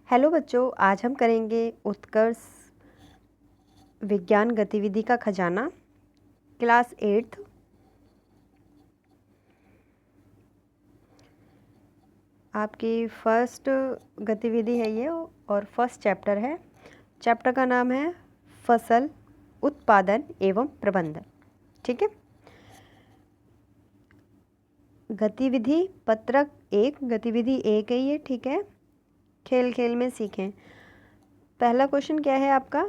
Hello बच्चों, आज हम करेंगे उत्कर्ष विज्ञान गतिविधि का खजाना, क्लास 8th। आपकी फर्स्ट गतिविधि है ये और फर्स्ट चैप्टर है। चैप्टर का नाम है फसल उत्पादन एवं प्रबंधन। ठीक है। गतिविधि पत्रक 1, गतिविधि 1 है ये। ठीक है। खेल खेल में सीखें। पहला क्वेश्चन क्या है आपका?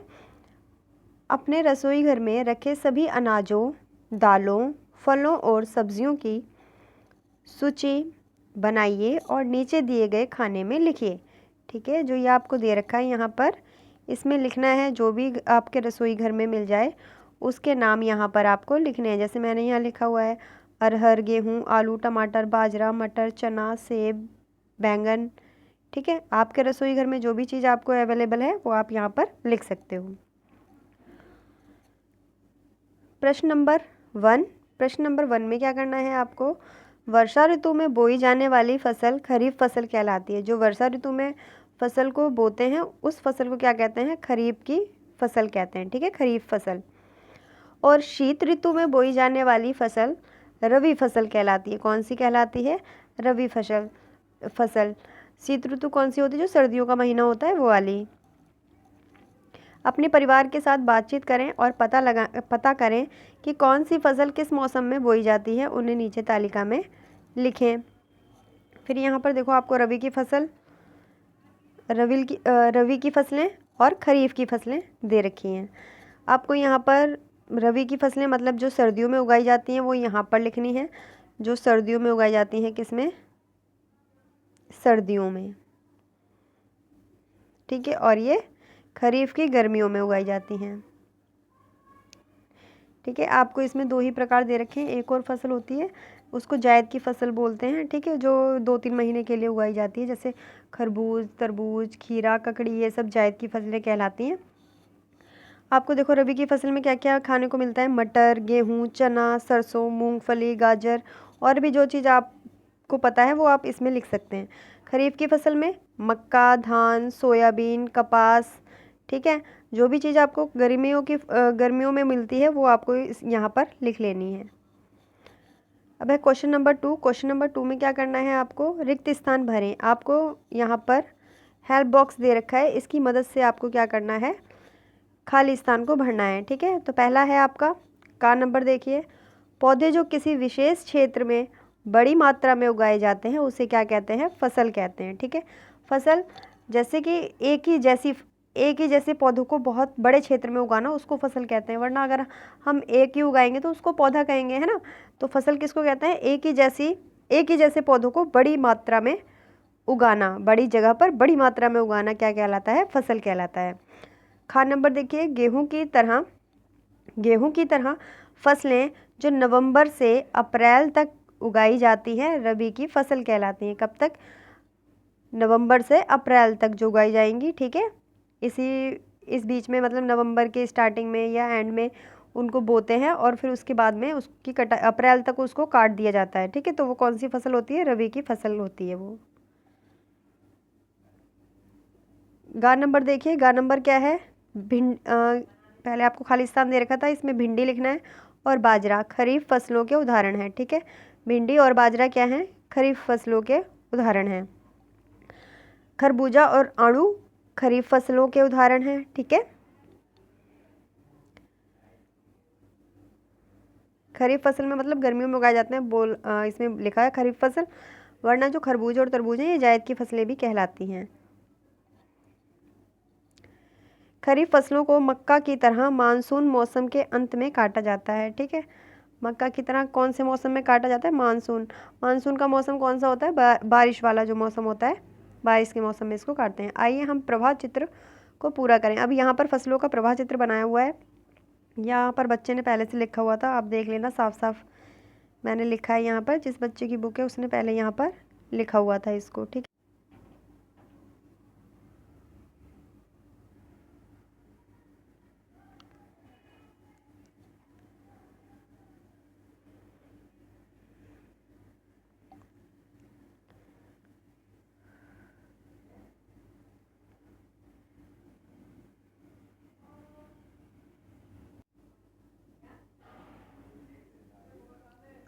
अपने रसोई घर में रखे सभी अनाजों, दालों, फलों और सब्जियों की सूची बनाइए और नीचे दिए गए खाने में लिखिए। ठीक है। जो ये आपको दे रखा है यहाँ पर, इसमें लिखना है जो भी आपके रसोई घर में मिल जाए उसके नाम यहाँ पर आपको लिखने हैं। जैसे मैंने यहाँ लिखा हुआ है अरहर, गेहूँ, आलू, टमाटर, बाजरा, मटर, चना, सेब, बैंगन। ठीक है। आपके रसोई घर में जो भी चीज़ आपको अवेलेबल है वो आप यहाँ पर लिख सकते हो। प्रश्न नंबर 1। प्रश्न नंबर 1 में क्या करना है आपको? वर्षा ऋतु में बोई जाने वाली फसल खरीफ फसल कहलाती है। जो वर्षा ऋतु में फसल को बोते हैं उस फसल को क्या कहते हैं? खरीफ की फसल कहते हैं। ठीक है, खरीफ फसल। और शीत ऋतु में बोई जाने वाली फसल रबी फसल कहलाती है। कौन सी कहलाती है? रबी फसल। शीत ऋतु कौन सी होती है? जो सर्दियों का महीना होता है वो वाली। अपने परिवार के साथ बातचीत करें और पता करें कि कौन सी फसल किस मौसम में बोई जाती है। उन्हें नीचे तालिका में लिखें। फिर यहाँ पर देखो आपको रबी की फसलें और खरीफ की फसलें दे रखी हैं। आपको यहाँ पर रबी की फसलें मतलब जो सर्दियों में उगाई जाती हैं वो यहाँ पर लिखनी है। जो सर्दियों में उगाई जाती हैं, किसमें? सर्दियों में। ठीक है। और ये खरीफ की गर्मियों में उगाई जाती हैं। ठीक है। आपको इसमें 2 ही प्रकार दे रखे हैं। एक और फसल होती है उसको जायद की फसल बोलते हैं। ठीक है। जो 2-3 महीने के लिए उगाई जाती है, जैसे खरबूज, तरबूज, खीरा, ककड़ी, ये सब जायद की फसलें कहलाती हैं। आपको देखो रबी की फसल में क्या क्या खाने को मिलता है? मटर, गेहूँ, चना, सरसों, मूंगफली, गाजर और भी जो चीज़ आपको पता है वो आप इसमें लिख सकते हैं। खरीफ की फसल में मक्का, धान, सोयाबीन, कपास। ठीक है। जो भी चीज़ आपको गर्मियों में मिलती है वो आपको यहाँ पर लिख लेनी है। अब है क्वेश्चन नंबर 2। क्वेश्चन नंबर 2 में क्या करना है आपको? रिक्त स्थान भरें। आपको यहाँ पर हेल्प बॉक्स दे रखा है, इसकी मदद से आपको क्या करना है? खाली स्थान को भरना है। ठीक है। तो पहला है आपका का नंबर, देखिए, पौधे जो किसी विशेष क्षेत्र में बड़ी मात्रा में उगाए जाते हैं उसे क्या कहते हैं? फसल कहते हैं। ठीक है। फसल, जैसे कि एक ही जैसे पौधों को बहुत बड़े क्षेत्र में उगाना उसको फसल कहते हैं। वरना अगर हम एक ही उगाएंगे तो उसको पौधा कहेंगे, है ना। तो फसल किसको कहते हैं? एक ही जैसे पौधों को बड़ी मात्रा में उगाना, बड़ी जगह पर बड़ी मात्रा में उगाना क्या कहलाता है? फसल कहलाता है। खा नंबर देखिए, गेहूं की तरह फसलें जो नवंबर से अप्रैल तक उगाई जाती हैं रबी की फसल कहलाती हैं। कब तक? नवंबर से अप्रैल तक जो उगाई जाएंगी। ठीक है। इस बीच में मतलब नवंबर के स्टार्टिंग में या एंड में उनको बोते हैं और फिर उसके बाद में उसकी कटाई अप्रैल तक उसको काट दिया जाता है। ठीक है। तो वो कौन सी फसल होती है? रबी की फसल होती है वो। गा नंबर देखिए, गा नंबर क्या है? पहले आपको खाली स्थान दे रखा था, इसमें भिंडी लिखना है और बाजरा खरीफ फसलों के उदाहरण हैं। ठीक है। भिंडी और बाजरा क्या है? खरीफ फसलों के उदाहरण हैं। खरबूजा और आड़ू खरीफ फसलों के उदाहरण हैं। ठीक है। खरीफ फसल में मतलब गर्मियों में उगाए जाते हैं। इसमें लिखा है खरीफ फसल, वरना जो खरबूज और तरबूज हैं ये जायद की फसलें भी कहलाती हैं। खरीफ फसलों को मक्का की तरह मानसून मौसम के अंत में काटा जाता है। ठीक है। मक्का की तरह कौन से मौसम में काटा जाता है? मानसून। मानसून का मौसम कौन सा होता है? बारिश वाला जो मौसम होता है, बारिश के मौसम में इसको काटते हैं। आइए हम प्रवाह चित्र को पूरा करें। अब यहाँ पर फसलों का प्रवाह चित्र बनाया हुआ है। यहाँ पर बच्चे ने पहले से लिखा हुआ था, आप देख लेना साफ साफ मैंने लिखा है यहाँ पर। जिस बच्चे की बुक है उसने पहले यहाँ पर लिखा हुआ था इसको। ठीक है।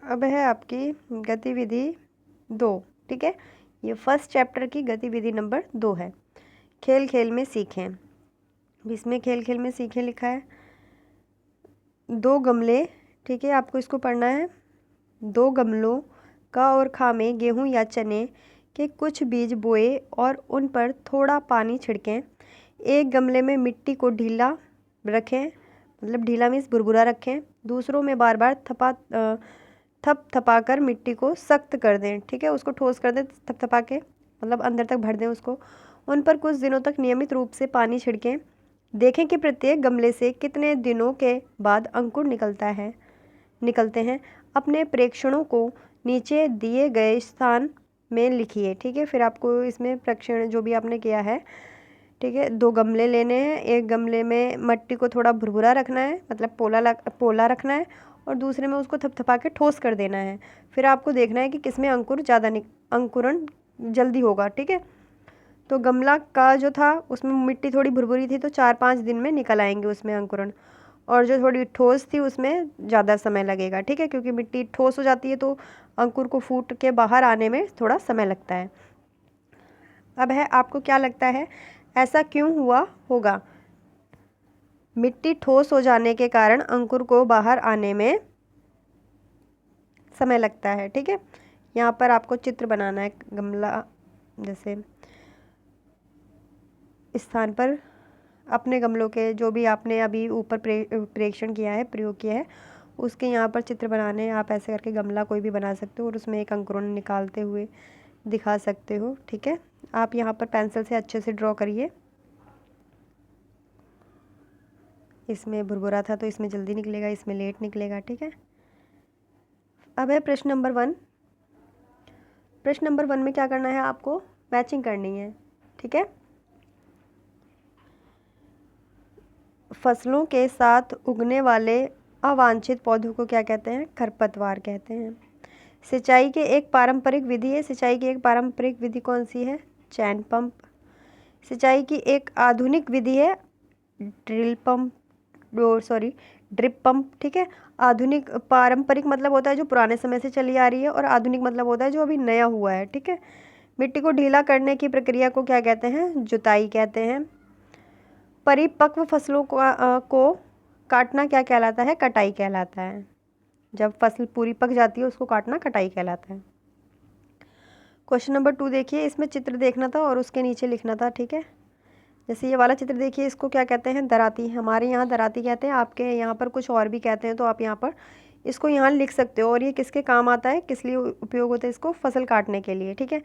अब है आपकी गतिविधि 2, ठीक है। ये फर्स्ट चैप्टर की गतिविधि नंबर 2 है। खेल खेल में सीखें। इसमें खेल खेल में सीखें लिखा है। 2 गमले, ठीक है, आपको इसको पढ़ना है। 2 गमलों का और खामे गेहूं या चने के कुछ बीज बोए और उन पर थोड़ा पानी छिड़कें। एक गमले में मिट्टी को ढीला रखें, मतलब ढीला मीन्स भुरभुरा रखें। दूसरों में बार बार थपथपा कर मिट्टी को सख्त कर दें, ठीक है, उसको ठोस कर दें थपथपा के, मतलब अंदर तक भर दें उसको। उन पर कुछ दिनों तक नियमित रूप से पानी छिड़कें। देखें कि प्रत्येक गमले से कितने दिनों के बाद अंकुर निकलते हैं। अपने प्रेक्षणों को नीचे दिए गए स्थान में लिखिए, ठीक है। फिर आपको इसमें प्रेक्षण जो भी आपने किया है, ठीक है, 2 गमले लेने हैं। एक गमले में मिट्टी को थोड़ा भुरभुरा रखना है, मतलब पोला रखना है, और दूसरे में उसको थपथपा के ठोस कर देना है। फिर आपको देखना है कि किसमें अंकुरण जल्दी होगा, ठीक है। तो गमला का जो था उसमें मिट्टी थोड़ी भुरभुरी थी, तो 4-5 दिन में निकल आएंगे उसमें अंकुरण, और जो थोड़ी ठोस थी उसमें ज़्यादा समय लगेगा, ठीक है, क्योंकि मिट्टी ठोस हो जाती है तो अंकुर को फूट के बाहर आने में थोड़ा समय लगता है। अब है, आपको क्या लगता है ऐसा क्यों हुआ होगा? मिट्टी ठोस हो जाने के कारण अंकुर को बाहर आने में समय लगता है, ठीक है। यहाँ पर आपको चित्र बनाना है। गमला जैसे स्थान पर अपने गमलों के जो भी आपने अभी ऊपर प्रेक्षण किया है, प्रयोग किया है, उसके यहाँ पर चित्र बनाने हैं। आप ऐसे करके गमला कोई भी बना सकते हो और उसमें एक अंकुरण निकालते हुए दिखा सकते हो, ठीक है। आप यहाँ पर पेंसिल से अच्छे से ड्रॉ करिए। इसमें भुरभुरा था तो इसमें जल्दी निकलेगा, इसमें लेट निकलेगा, ठीक है। अब है प्रश्न नंबर 1। प्रश्न नंबर 1 में क्या करना है आपको? मैचिंग करनी है, ठीक है। फसलों के साथ उगने वाले अवांछित पौधों को क्या कहते हैं? खरपतवार कहते हैं। सिंचाई की एक पारंपरिक विधि है। सिंचाई की एक पारंपरिक विधि कौन सी है? चैन पंप। सिंचाई की एक आधुनिक विधि है ड्रिप पंप, ठीक है। आधुनिक, पारंपरिक मतलब होता है जो पुराने समय से चली आ रही है, और आधुनिक मतलब होता है जो अभी नया हुआ है, ठीक है। मिट्टी को ढीला करने की प्रक्रिया को क्या कहते हैं? जुताई कहते हैं। परिपक्व फसलों को काटना क्या कहलाता है? कटाई कहलाता है। जब फसल पूरी पक जाती है उसको काटना कटाई कहलाता है। क्वेश्चन नंबर 2 देखिए, इसमें चित्र देखना था और उसके नीचे लिखना था, ठीक है। जैसे ये वाला चित्र देखिए, इसको क्या कहते हैं? दराती। हमारे यहाँ दराती कहते हैं, आपके यहाँ पर कुछ और भी कहते हैं, तो आप यहाँ पर इसको यहाँ लिख सकते हो। और ये किसके काम आता है, किस लिए उपयोग होता है? इसको फसल काटने के लिए, ठीक है।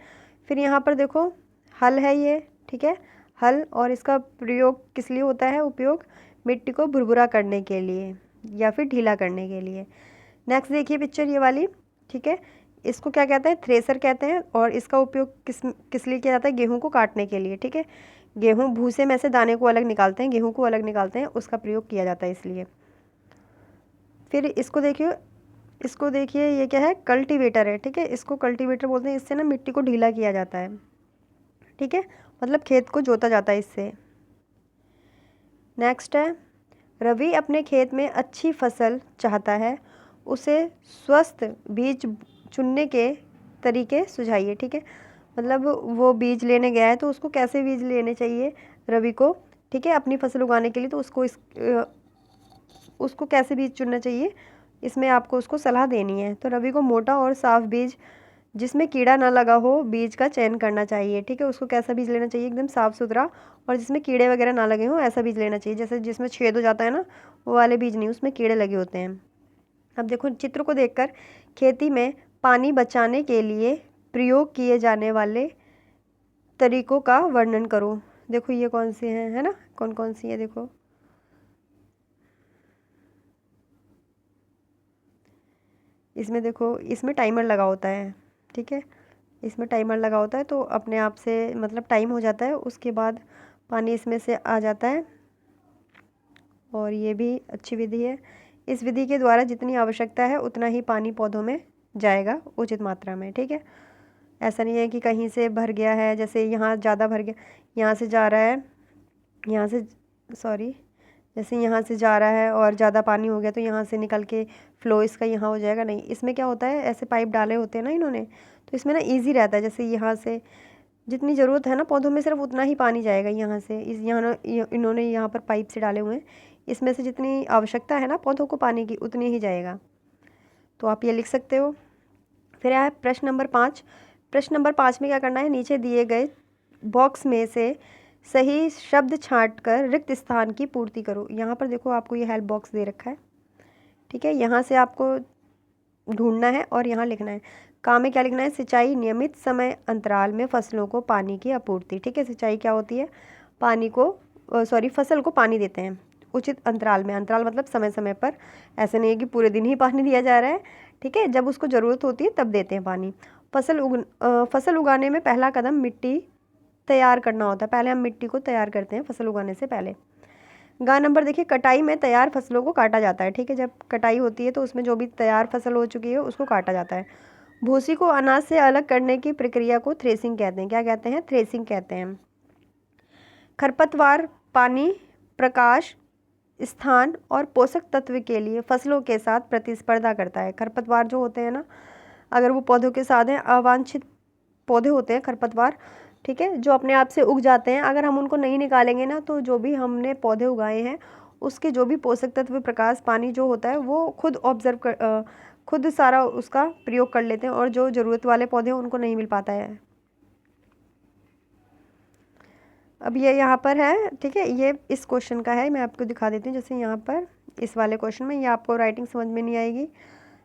फिर यहाँ पर देखो हल है ये, ठीक है, हल, और इसका प्रयोग किस लिए होता है? उपयोग मिट्टी को भुरभुरा करने के लिए या फिर ढीला करने के लिए। नेक्स्ट देखिए पिक्चर ये वाली, ठीक है। इसको क्या कहते हैं? थ्रेसर कहते हैं, और इसका उपयोग किस लिए किया जाता है? गेहूं को काटने के लिए, ठीक है। गेहूं भूसे में से दाने को अलग निकालते हैं, गेहूं को अलग निकालते हैं, उसका प्रयोग किया जाता है इसलिए। फिर इसको देखिए ये क्या है? कल्टीवेटर है, ठीक है। इसको कल्टीवेटर बोलते हैं। इससे ना मिट्टी को ढीला किया जाता है, ठीक है, मतलब खेत को जोता जाता है इससे। नेक्स्ट है, रवि अपने खेत में अच्छी फसल चाहता है, उसे स्वस्थ बीज चुनने के तरीके सुझाइए, ठीक है। मतलब वो बीज लेने गया है तो उसको कैसे बीज लेने चाहिए रवि को, ठीक है, अपनी फसल उगाने के लिए, तो उसको कैसे बीज चुनना चाहिए, इसमें आपको उसको सलाह देनी है। तो रवि को मोटा और साफ बीज जिसमें कीड़ा ना लगा हो बीज का चयन करना चाहिए, ठीक है। उसको कैसा बीज लेना चाहिए? एकदम साफ़ सुथरा और जिसमें कीड़े वगैरह ना लगे हों ऐसा बीज लेना चाहिए। जैसे जिसमें छेद हो जाता है ना, वो वाले बीज नहीं, उसमें कीड़े लगे होते हैं। अब देखो चित्र को देखकर खेती में पानी बचाने के लिए प्रयोग किए जाने वाले तरीकों का वर्णन करो। देखो ये कौन से हैं, है ना, कौन कौन सी है देखो। इसमें देखो, इसमें टाइमर लगा होता है, ठीक है, इसमें टाइमर लगा होता है, तो अपने आप से मतलब टाइम हो जाता है, उसके बाद पानी इसमें से आ जाता है। और ये भी अच्छी विधि है। इस विधि के द्वारा जितनी आवश्यकता है उतना ही पानी पौधों में जाएगा उचित मात्रा में, ठीक है। ऐसा नहीं है कि कहीं से भर गया है, जैसे यहाँ ज़्यादा भर गया, यहाँ से जा रहा है, यहाँ से जैसे यहाँ से जा रहा है और ज़्यादा पानी हो गया तो यहाँ से निकल के फ्लो इसका यहाँ हो जाएगा, नहीं। इसमें क्या होता है, ऐसे पाइप डाले होते हैं ना इन्होंने, तो इसमें ना ईजी रहता है। जैसे यहाँ से जितनी ज़रूरत है ना पौधों में, सिर्फ उतना ही पानी जाएगा यहाँ से। इन्होंने यहाँ पर पाइप से डाले हुए हैं, इसमें से जितनी आवश्यकता है ना पौधों को पानी की, उतनी ही जाएगा। तो आप ये लिख सकते हो। फिर है प्रश्न नंबर 5। प्रश्न नंबर 5 में क्या करना है, नीचे दिए गए बॉक्स में से सही शब्द छांटकर रिक्त स्थान की पूर्ति करो। यहाँ पर देखो आपको ये हेल्प बॉक्स दे रखा है, ठीक है। यहाँ से आपको ढूंढना है और यहाँ लिखना है। काम में क्या लिखना है, सिंचाई नियमित समय अंतराल में फसलों को पानी की आपूर्ति, ठीक है। सिंचाई क्या होती है, पानी को फसल को पानी देते हैं उचित अंतराल में। अंतराल मतलब समय समय पर, ऐसे नहीं है कि पूरे दिन ही पानी दिया जा रहा है, ठीक है। जब उसको ज़रूरत होती है तब देते हैं पानी। फसल उगाने में पहला कदम मिट्टी तैयार करना होता है। पहले हम मिट्टी को तैयार करते हैं फसल उगाने से पहले। गा नंबर देखिए, कटाई में तैयार फसलों को काटा जाता है, ठीक है। जब कटाई होती है तो उसमें जो भी तैयार फसल हो चुकी है उसको काटा जाता है। भूसी को अनाज से अलग करने की प्रक्रिया को थ्रेसिंग कहते हैं। क्या कहते हैं, थ्रेसिंग कहते हैं। खरपतवार पानी, प्रकाश, स्थान और पोषक तत्व के लिए फसलों के साथ प्रतिस्पर्धा करता है। खरपतवार जो होते हैं ना, अगर वो पौधों के साथ हैं, अवांछित पौधे होते हैं खरपतवार, ठीक है, जो अपने आप से उग जाते हैं। अगर हम उनको नहीं निकालेंगे ना तो जो भी हमने पौधे उगाए हैं उसके जो भी पोषक तत्व, प्रकाश, पानी जो होता है वो खुद खुद सारा उसका प्रयोग कर लेते हैं, और जो ज़रूरत वाले पौधे हैं उनको नहीं मिल पाता है। अब ये यहाँ पर है, ठीक है, ये इस क्वेश्चन का है, मैं आपको दिखा देती हूँ। जैसे यहाँ पर इस वाले क्वेश्चन में ये आपको राइटिंग समझ में नहीं आएगी।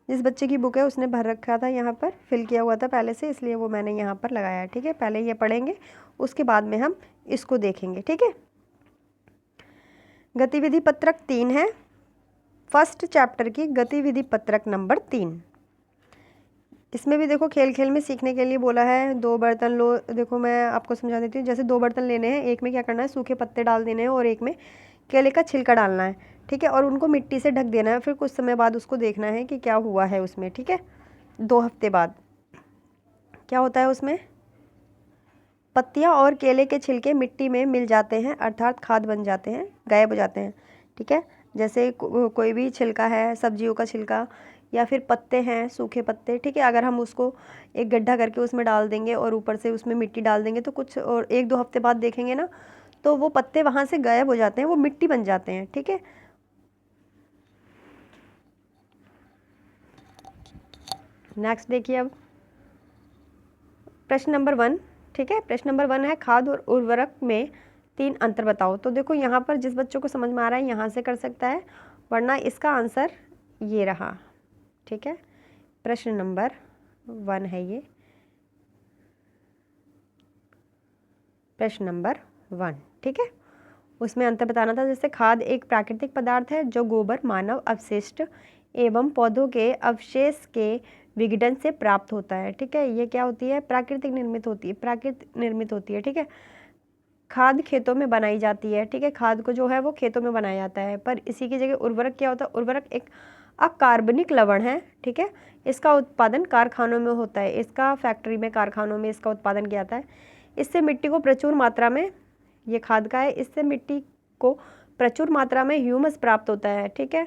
जिस बच्चे की बुक है उसने भर रखा था, यहाँ पर फिल किया हुआ था पहले से, इसलिए वो मैंने यहाँ पर लगाया है, ठीक है। पहले ये पढ़ेंगे, उसके बाद में हम इसको देखेंगे, ठीक है। गतिविधि पत्रक 3 है, फर्स्ट चैप्टर की गतिविधि पत्रक नंबर 3। इसमें भी देखो खेल खेल में सीखने के लिए बोला है। 2 बर्तन लो, देखो मैं आपको समझा देती हूँ। जैसे 2 बर्तन लेने हैं, एक में क्या करना है, सूखे पत्ते डाल देने हैं और एक में केले का छिलका डालना है, ठीक है, और उनको मिट्टी से ढक देना है। फिर कुछ समय बाद उसको देखना है कि क्या हुआ है उसमें, ठीक है। 2 हफ्ते बाद क्या होता है, उसमें पत्तियाँ और केले के छिलके मिट्टी में मिल जाते हैं, अर्थात खाद बन जाते हैं, गायब हो जाते हैं, ठीक है। जैसे कोई भी छिलका है, सब्जियों का छिलका या फिर पत्ते हैं, सूखे पत्ते, ठीक है, अगर हम उसको एक गड्ढा करके उसमें डाल देंगे और ऊपर से उसमें मिट्टी डाल देंगे तो कुछ और 1-2 हफ्ते बाद देखेंगे ना तो वो पत्ते वहाँ से गायब हो जाते हैं, वो मिट्टी बन जाते हैं, ठीक है। नेक्स्ट देखिए अब प्रश्न नंबर 1, ठीक है। प्रश्न नंबर 1 है, खाद और उर्वरक में 3 अंतर बताओ। तो देखो यहाँ पर जिस बच्चों को समझ में आ रहा है यहाँ से कर सकता है, वरना इसका आंसर ये रहा, ठीक है। प्रश्न नंबर 1 है ये, प्रश्न नंबर 1, ठीक है। उसमें अंतर बताना था। जैसे खाद एक प्राकृतिक पदार्थ है जो गोबर, मानव अवशिष्ट एवं पौधों के अवशेष के विघटन से प्राप्त होता है, ठीक है। ये क्या होती है, प्राकृतिक निर्मित होती है, ठीक है। खाद खेतों में बनाई जाती है, ठीक है। खाद को जो है वो खेतों में बनाया जाता है, पर इसी की जगह उर्वरक क्या होता है, उर्वरक एक अकार्बनिक लवण है, ठीक है। इसका उत्पादन कारखानों में होता है, इसका फैक्ट्री में, कारखानों में इसका उत्पादन किया जाता है। इससे मिट्टी को प्रचुर मात्रा में, ये खाद का है, इससे मिट्टी को प्रचुर मात्रा में ह्यूमस प्राप्त होता है, ठीक है।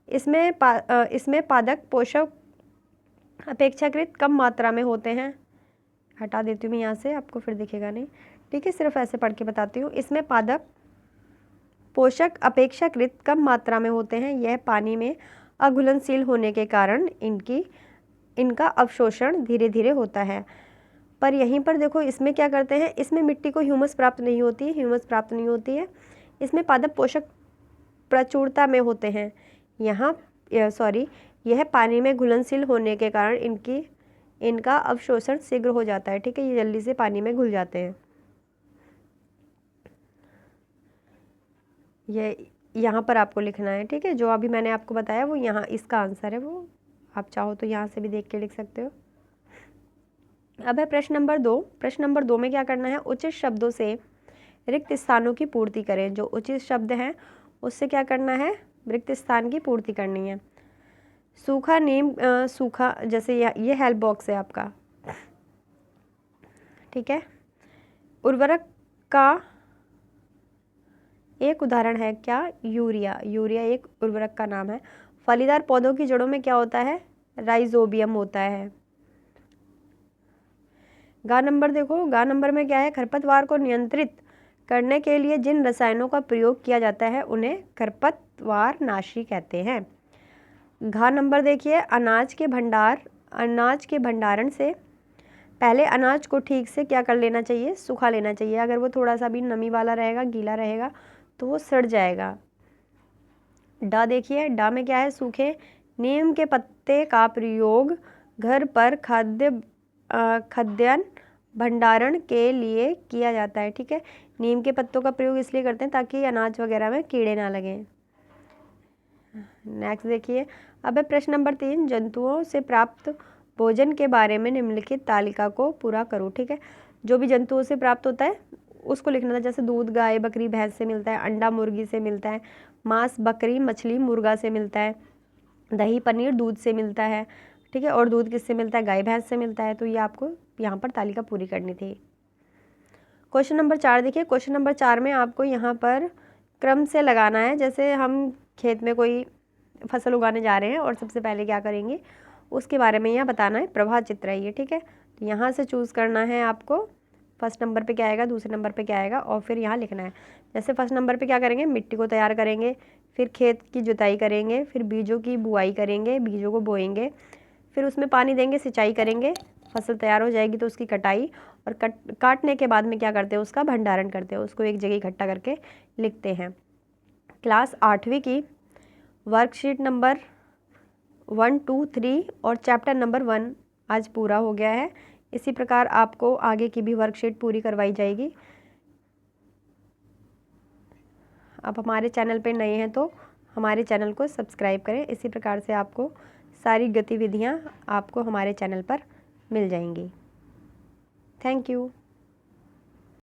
इसमें पादप पोषक अपेक्षाकृत कम मात्रा में होते हैं। हटा देती हूँ मैं यहाँ से, आपको फिर दिखेगा नहीं, ठीक है, सिर्फ ऐसे पढ़ के बताती हूँ। इसमें पादप पोषक अपेक्षाकृत कम मात्रा में होते हैं। यह पानी में अघुलनशील होने के कारण इनका अवशोषण धीरे धीरे होता है। पर यहीं पर देखो इसमें क्या करते हैं, इसमें मिट्टी को ह्यूमस प्राप्त नहीं होती है, इसमें पादप पोषक प्रचुरता में होते हैं। यह पानी में घुलनशील होने के कारण इनका अवशोषण शीघ्र हो जाता है, ठीक है। ये जल्दी से पानी में घुल जाते हैं। ये यहाँ पर आपको लिखना है, ठीक है। जो अभी मैंने आपको बताया वो यहाँ इसका आंसर है, वो आप चाहो तो यहाँ से भी देख के लिख सकते हो। अब है प्रश्न नंबर 2। प्रश्न नंबर 2 में क्या करना है, उचित शब्दों से रिक्त स्थानों की पूर्ति करें। जो उचित शब्द हैं उससे क्या करना है, रिक्त स्थान की पूर्ति करनी है। सूखा नीम, सूखा, जैसे ये हेल्प बॉक्स है आपका, ठीक है। उर्वरक का एक उदाहरण है क्या? यूरिया। यूरिया एक उर्वरक का नाम है। फलीदार पौधों की जड़ों में क्या होता है? राइजोबियम होता है। गा नंबर देखो, गा नंबर में क्या है? खरपतवार को नियंत्रित करने के लिए जिन रसायनों का प्रयोग किया जाता है उन्हें खरपतवार नाशी कहते हैं। घा नंबर देखिए, अनाज के भंडारण से पहले अनाज को ठीक से क्या कर लेना चाहिए? सुखा लेना चाहिए। अगर वो थोड़ा सा भी नमी वाला रहेगा, गीला रहेगा तो वो सड़ जाएगा। डा देखिए, डा में क्या है? सूखे नीम के पत्ते का प्रयोग घर पर खाद्यान्न भंडारण के लिए किया जाता है। ठीक है, नीम के पत्तों का प्रयोग इसलिए करते हैं ताकि अनाज वगैरह में कीड़े ना लगें। नेक्स्ट देखिए, अब है प्रश्न नंबर 3, जंतुओं से प्राप्त भोजन के बारे में निम्नलिखित तालिका को पूरा करो। ठीक है, जो भी जंतुओं से प्राप्त होता है उसको लिखना था। जैसे दूध गाय बकरी भैंस से मिलता है, अंडा मुर्गी से मिलता है, मांस बकरी मछली मुर्गा से मिलता है, दही पनीर दूध से मिलता है। ठीक है, और दूध किससे मिलता है? गाय भैंस से मिलता है। तो ये आपको यहाँ पर तालिका पूरी करनी थी। क्वेश्चन नंबर 4 देखिए, क्वेश्चन नंबर 4 में आपको यहाँ पर क्रम से लगाना है। जैसे हम खेत में कोई फसल उगाने जा रहे हैं और सबसे पहले क्या करेंगे उसके बारे में यहाँ बताना है। प्रवाह चित्र है ये। ठीक है, तो यहाँ से चूज़ करना है आपको। फर्स्ट नंबर पे क्या आएगा, दूसरे नंबर पे क्या आएगा, और फिर यहाँ लिखना है। जैसे फर्स्ट नंबर पे क्या करेंगे? मिट्टी को तैयार करेंगे, फिर खेत की जुताई करेंगे, फिर बीजों की बुआई करेंगे, बीजों को बोएंगे, फिर उसमें पानी देंगे, सिंचाई करेंगे, फसल तैयार हो जाएगी तो उसकी कटाई, और काटने के बाद में क्या करते हैं? उसका भंडारण करते हैं, उसको एक जगह इकट्ठा करके लिखते हैं। क्लास 8वीं की वर्कशीट नंबर 1, 2, 3 और चैप्टर नंबर 1 आज पूरा हो गया है। इसी प्रकार आपको आगे की भी वर्कशीट पूरी करवाई जाएगी। आप हमारे चैनल पे नए हैं तो हमारे चैनल को सब्सक्राइब करें। इसी प्रकार से आपको सारी गतिविधियाँ आपको हमारे चैनल पर मिल जाएंगी। Thank you.